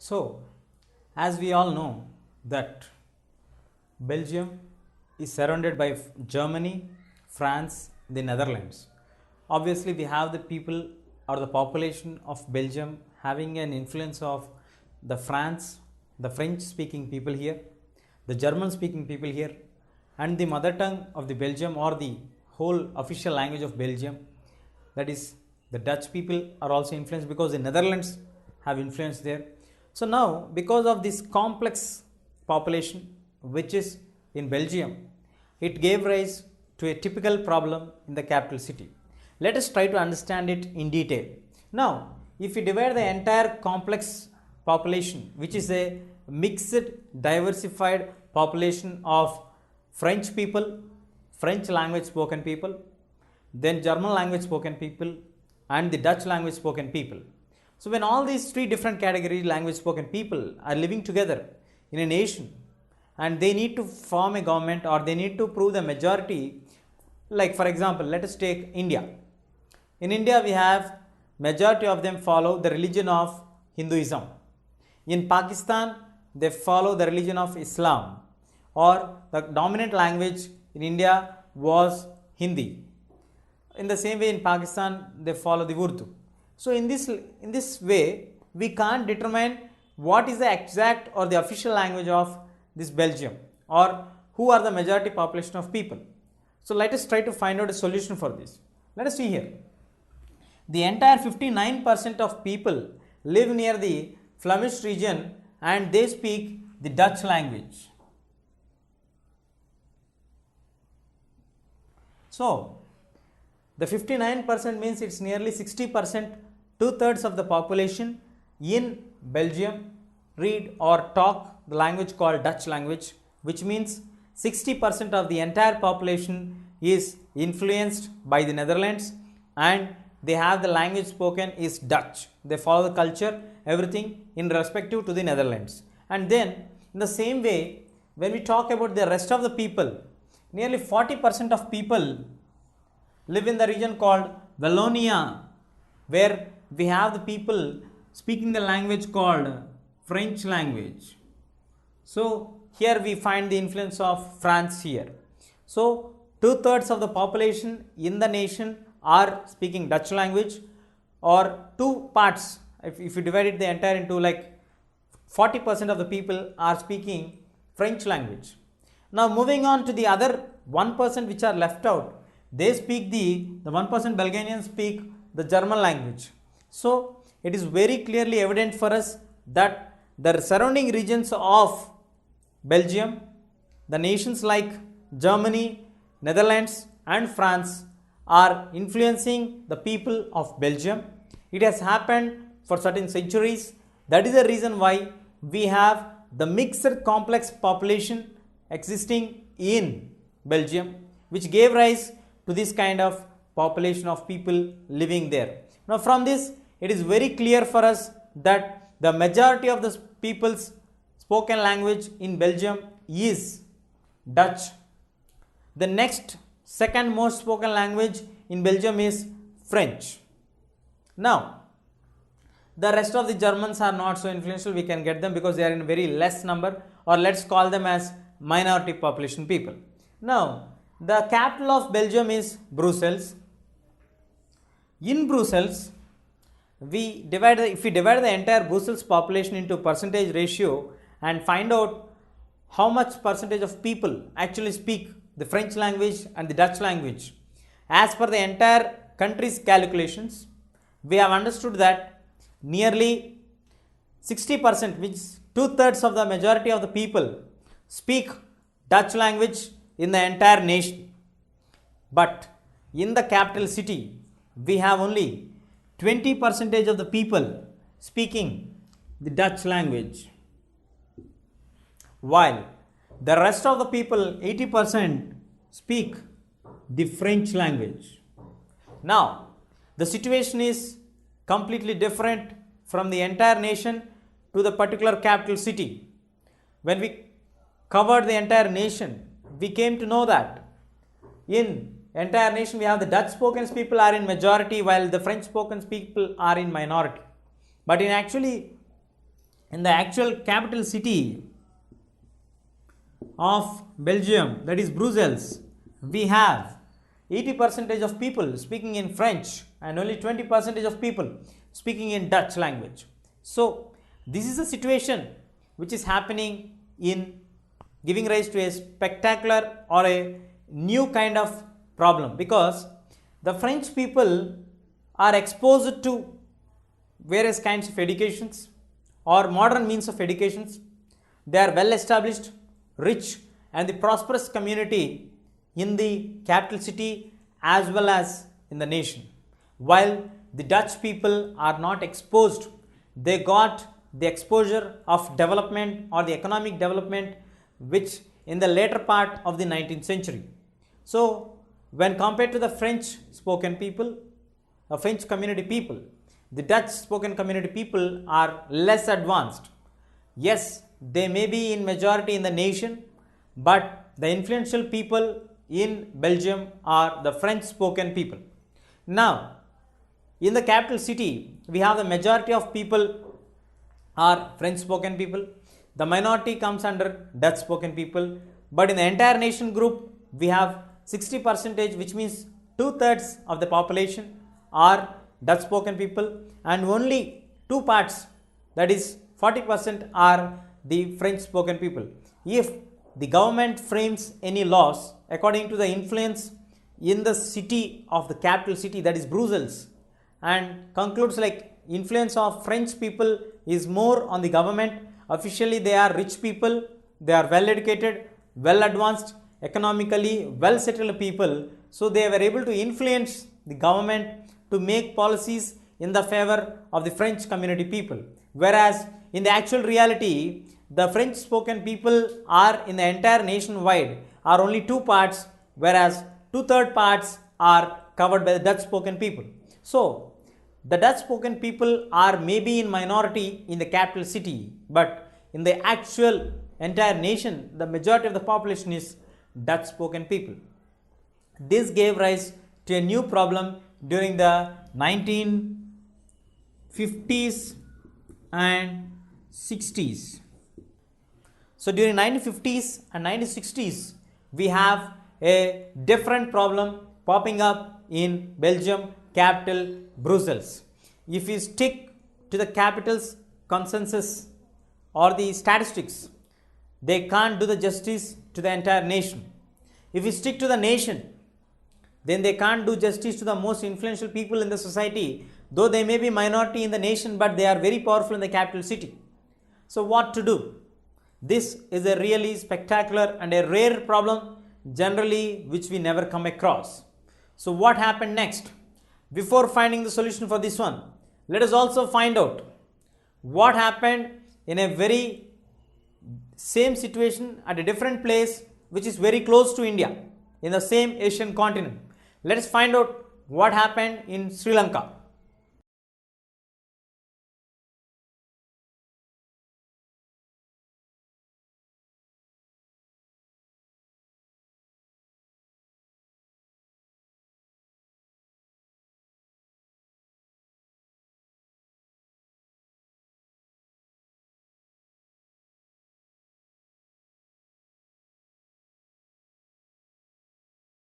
So, as we all know that Belgium is surrounded by Germany, France, the Netherlands. Obviously, we have the people or the population of Belgium having an influence of the French speaking people here, the German speaking people here, and the mother tongue of the Belgium or the whole official language of Belgium, that is the Dutch people are also influenced because the Netherlands have influence there. So now, because of this complex population which is in Belgium, it gave rise to a typical problem in the capital city. Let us try to understand it in detail. Now, if we divide the entire complex population, which is a mixed, diversified population of French people, French language spoken people, then German language spoken people, and the Dutch language spoken people. So when all these three different category language spoken people are living together in a nation and they need to form a government or they need to prove the majority, like for example, let us take India. In India, we have majority of them follow the religion of Hinduism. In Pakistan, they follow the religion of Islam, or the dominant language in India was Hindi. In the same way, in Pakistan, they follow the Urdu. So in this way, we can't determine what is the exact or the official language of this Belgium, or who are the majority population of people. So let us try to find out a solution for this. Let us see here. The entire 59% of people live near the Flemish region and they speak the Dutch language. So the 59% means it's nearly 60%, 2/3 of the population in Belgium read or talk the language called Dutch language, which means 60% of the entire population is influenced by the Netherlands and they have the language spoken is Dutch. They follow the culture, everything in respective to the Netherlands. And then in the same way, when we talk about the rest of the people, nearly 40% of people live in the region called Wallonia, where we have the people speaking the language called French language. So here we find the influence of France here. So 2/3 of the population in the nation are speaking Dutch language, or two parts. If you divide it the entire into like 40% of the people are speaking French language. Now moving on to the other 1% which are left out, they speak the 1% Bulgarians speak the German language. So it is very clearly evident for us that the surrounding regions of Belgium, the nations like Germany, Netherlands and France are influencing the people of Belgium. It has happened for certain centuries. That is the reason why we have the mixed complex population existing in Belgium, which gave rise to this kind of population of people living there. Now from this, it is very clear for us that the majority of the people's spoken language in Belgium is Dutch. The next second most spoken language in Belgium is French. Now, the rest of the Germans are not so influential. We can get them because they are in very less number, or let's call them as minority population people. Now, the capital of Belgium is Brussels. In Brussels, if we divide the entire Brussels population into percentage ratio and find out how much percentage of people actually speak the French language and the Dutch language, as per the entire country's calculations, we have understood that nearly 60%, which is 2/3 of the majority of the people, speak Dutch language in the entire nation. But in the capital city, we have only 20% of the people speaking the Dutch language, while the rest of the people, 80%, speak the French language. Now, the situation is completely different from the entire nation to the particular capital city. When we covered the entire nation, we came to know that in entire nation we have the Dutch spoken people are in majority while the French spoken people are in minority. But in actually in the actual capital city of Belgium, that is Brussels, we have 80% of people speaking in French and only 20% of people speaking in Dutch language. So this is a situation which is happening in giving rise to a spectacular or a new kind of problem, because the French people are exposed to various kinds of educations or modern means of educations. They are well established, rich and the prosperous community in the capital city as well as in the nation, while the Dutch people are not exposed. They got the exposure of development or the economic development which in the later part of the 19th century. So when compared to the French spoken people, French community people, the Dutch spoken community people are less advanced. Yes, they may be in majority in the nation, but the influential people in Belgium are the French spoken people. Now, in the capital city, we have the majority of people are French spoken people. The minority comes under Dutch spoken people. But in the entire nation group, we have 60%, which means 2/3 of the population are Dutch spoken people, and only 2 parts, that is 40%, are the French spoken people. If the government frames any laws according to the influence in the city of the capital city, that is Brussels, and concludes like influence of French people is more on the government, officially they are rich people, they are well educated, well advanced, economically well settled people, so they were able to influence the government to make policies in the favor of the French community people. Whereas in the actual reality, the French spoken people are in the entire nationwide are only 2 parts, whereas 2/3 parts are covered by the Dutch spoken people. So the Dutch spoken people are maybe in minority in the capital city, but in the actual entire nation, the majority of the population is Dutch spoken people. This gave rise to a new problem during the 1950s and 60s. So during 1950s and 1960s, we have a different problem popping up in Belgium capital Brussels. If we stick to the capital's consensus or the statistics, they can't do the justice to the entire nation. If we stick to the nation, then they can't do justice to the most influential people in the society, though they may be minority in the nation, but they are very powerful in the capital city. So what to do? This is a really spectacular and a rare problem, generally which we never come across. So what happened next? Before finding the solution for this one, let us also find out what happened in a very same situation at a different place which is very close to India in the same Asian continent. Let us find out what happened in Sri Lanka.